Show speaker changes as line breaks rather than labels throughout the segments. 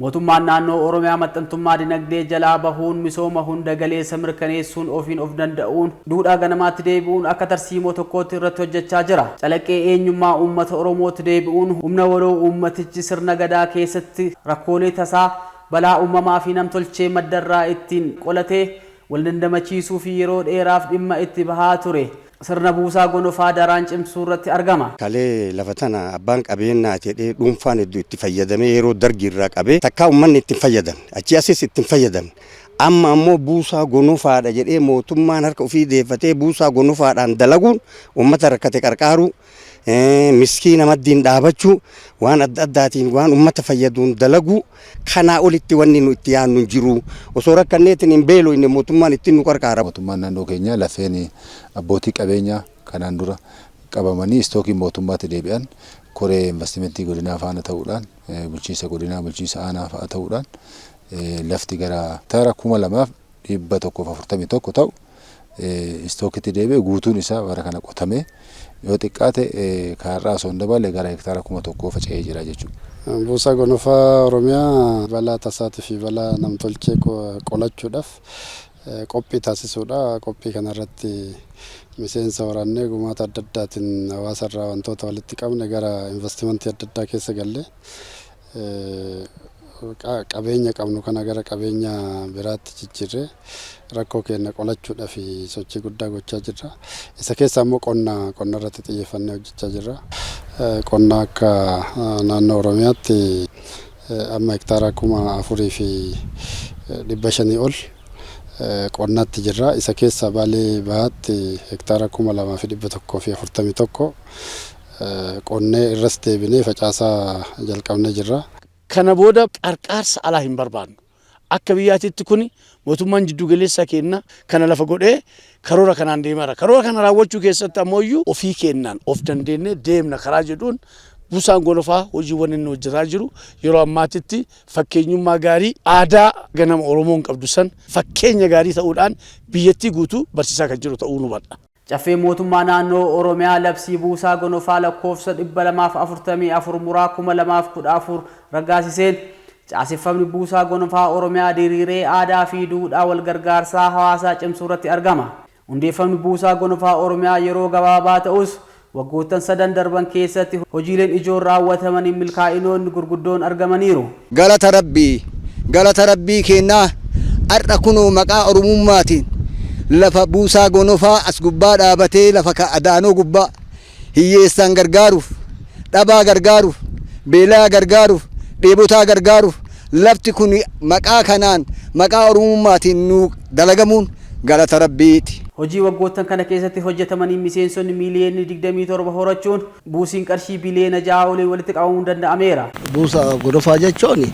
mootummaan naannoo Oromiyaa maxxantummaa dinagdee jalaa bahuun misooma hunda galeessa mirkaneessuun ofiin of danda'uun duudhaa ganamaatti deebi'uun akka tarsiimoo tokkootti irratti hojjechaa jira. Calaqqee eenyummaa uummata Oromootti deebi'uun humna waloo uummatichi sirna gadaa keessatti rakkoolee tasaa balaa uumamaa fi namtolchee maddarraa ittiin qolatee wal dandamachiisuu fi yeroo dheeraaf dhimma itti bahaa ture. Sirna buusaa gonofaa daraan cimsuu irratti argama.
Kalee lafa tana abbaan qabeenyaa jedhee dhuunfaan hedduu itti fayyadamee yeroo dargii irraa qabee takkaa uummanni itti fayyadamu achi asis itti fayyadamu. Amma ammoo buusaa gonofaadha jedhee mootummaan harka ofii deeffatee buusaa gonofaadhaan dalaguun uummata rakkate qarqaaru miskiina maddiin dhaabachuu waan adda addaatiin waan uummata fayyaduun dalagu kanaa olitti wanni nu itti yaannu jiru osoo rakkanneetiin hin beeloo inni mootummaan itti nu qarqaara.
Mootummaan naannoo keenyaa lafeen abbootii qabeenyaa kanaan dura qabamanii istookii mootummaatti deebi'an koree investimentii godinaa faana ta'uudhaan bulchiinsa godinaa bulchiinsa aanaa fa'a ta'uudhaan lafti gara tara 2141 ta'u istookitti deebi'e guutuun isaa bara kana qotamee yoo xiqqaate kaarraa osoo hin daballe gara hektaara 1000 faca'ee jira jechuudha.
Buusaa gonofaa Oromiyaa balaa tasaatii fi balaa namtolchee qolachuudhaaf qophii taasisuudha. Qophii kanarratti miseensa waraannee gumaata adda addaatiin hawaasarraa wantoota walitti qabne gara investimentii adda addaa keessa galle qabeenya qabnu kana gara qabeenya biraatti jijjiirree rakkoo keenya qolachuudhaaf sochii guddaa gochaa jirra. Isa keessa immoo qonna irratti xiyyeeffannee hojjechaa jirra. Qonna akka naannoo Oromiyaatti amma hektaara 4500 ol qonnatti jirra. Isa keessa Baalee Bahaatti hektaara 2141 qonnee irras deebinee facaasaa jalqabnee jirra.
Kana booda qarqaarsa alaa hin barbaannu. Akka biyyaatitti kuni mootummaan jiddu galeessa kenna kana lafa godhee karoora kanaan deemara. Karoora kana raawwachuu keessatti ammoo ofii kennaan of dandeenye deemna karaa jedhuun buusaan gonofaa hojiiwwan inni hojjetaa jiru yeroo ammaatitti fakkeenyummaa gaarii aadaa ganama Oromoon qabdu san fakkeenya gaarii ta'uudhaan biyyattii guutuu barsiisaa kan jiru ta'uu nu hubadha.
Caffee mootummaa naannoo Oromiyaa labsii buusaa gonofaa lakkoofsa 244 muraa 2014 raggaasiseen caaseffamni buusaa gonofaa Oromiyaa diriiree aadaa fi duudhaa wal gargaarsaa hawaasaa cimsuu irratti argama. Hundeeffamni buusaa gonofaa Oromiyaa yeroo gabaabaa ta'us waggoottan 3 darban keessatti hojiileen ijoon raawwatamanii milkaa'inoonni gurguddoon argamaniiru.
Galata rabbii kennaa har'a kunoo maqaa Oromummaatiin lafa buusaa gonofaa as gubbaa dhaabatee lafa adaanoo gubbaa hiyyeessaan gargaaruuf dhabaa gargaaruuf beelaa gargaaruuf dheebotaa gargaaruuf lafti kun maqaa kanaan maqaa Oromummaatiin nu dalagamuun galata rabbiiti.
Hojii waggoottan kana keessatti hojjetamanii miseensonni miiliyoonii 27 horachuun buusiin qarshii biliyoona 6 olii walitti qabamuun danda'ameera.
Buusaa gonofaa jechuun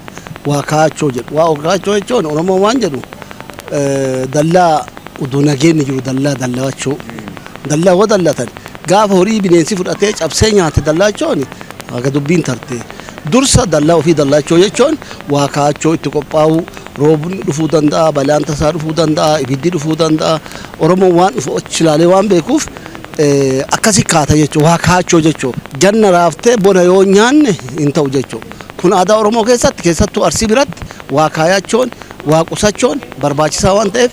waa kaachoo jedhu. Waa kaachoo jechuun Oromoo waan jedhu dallaa uduu nageenni jiru dallawachuu. Dallaa dallatan gaafa horii bineensi fudhatee cabsee nyaate dallachuun aga dubbiin tarte. Dursa dallaa ofii dallachuu jechuun waa kaachoo itti qophaa'u roobni dhufuu danda'a, balaan tasaa dhufuu danda'a, ibiddi dhufuu danda'a. Oromoon waan dhufu ochilaalee waan beekuuf akkasi kaata jechuudha. Waa kaachoo jechuudha. Ganna raaftee bona yoo nyaanne hin ta'u jechuudha. Kun aadaa Oromoo keessattuu Arsii biratti waa kaayachuun waa qusachuun barbaachisaa waan ta'eef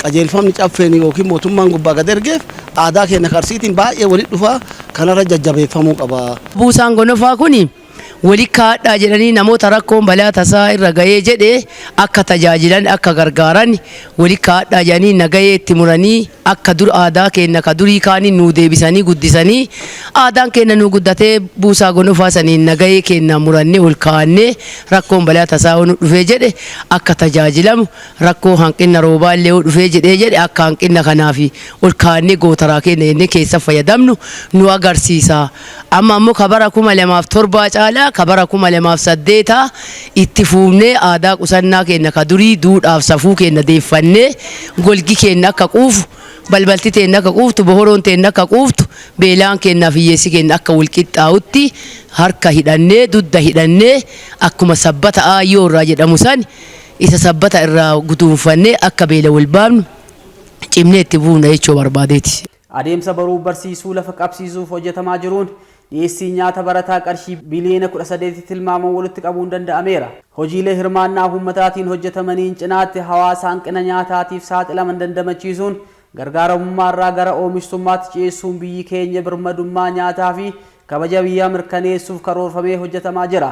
qajeelfamni caffeen yookiin mootummaan gubbaa gad ergeef aadaa keenya Arsiitiin baay'ee walitti dhufaa kanarra jajjabeeffamuu qaba.
Buusaan gonofaa kuni walitti kaadhaa jedhanii namoota rakkoon balaa tasaa irra gahee jedhee akka tajaajilan akka gargaaran walitti kaadhaa jedhanii nagahee itti muranii akka dur aadaa keenya ka durii kaanii nu deebisanii guddisanii aadaan keenya nu guddatee buusaa gonofaa saniin nagahee keenya murannee ol kaa'annee rakkoon balaa tasaa nu dhufee jedhe akka tajaajilamu rakkoo hanqina roobaa illee dhufee jedhe akka hanqina kanaaf ol kaa'annee gootaraa keenya jennee keessa fayyadamnu nu agarsiisa. Amma ammoo kabara 2007 caalaa kabara 2008 itti fuufnee aadaa qusannaa keenya ka durii duudhaaf safuu keenya deeffannee golgi keenya akka quufu balbalti teenya akka quuftu bohoroon teenya akka quuftu beelaan keenyaaf hiyyeessi keenya akka walqixxaa'utti harka hidhannee dudda hidhannee akkuma sabbata aayyoo irraa jedhamu san isa sabbata irraa guduunfannee akka beela wal baafnu cimnee itti buufna jechuu barbaadeeti.
Adeemsa baruu barsiisuu lafa qabsiisuuf hojjetamaa jiruun dhiyeessii nyaata barataa qarshii biliyoona 18 tilmaaman walitti qabuun danda'ameera. Hojiilee hirmaannaa uummataatiin hojjetamaniin cinaatti hawaasa hanqina nyaataatiif saaxilaman dandamachiisuun gargaaramummaarraa gara oomishtummaatti ceessuun biyyi keenya birmadummaa nyaataa fi kabaja biyyaa mirkaneessuuf karoorfamee hojjetamaa jira.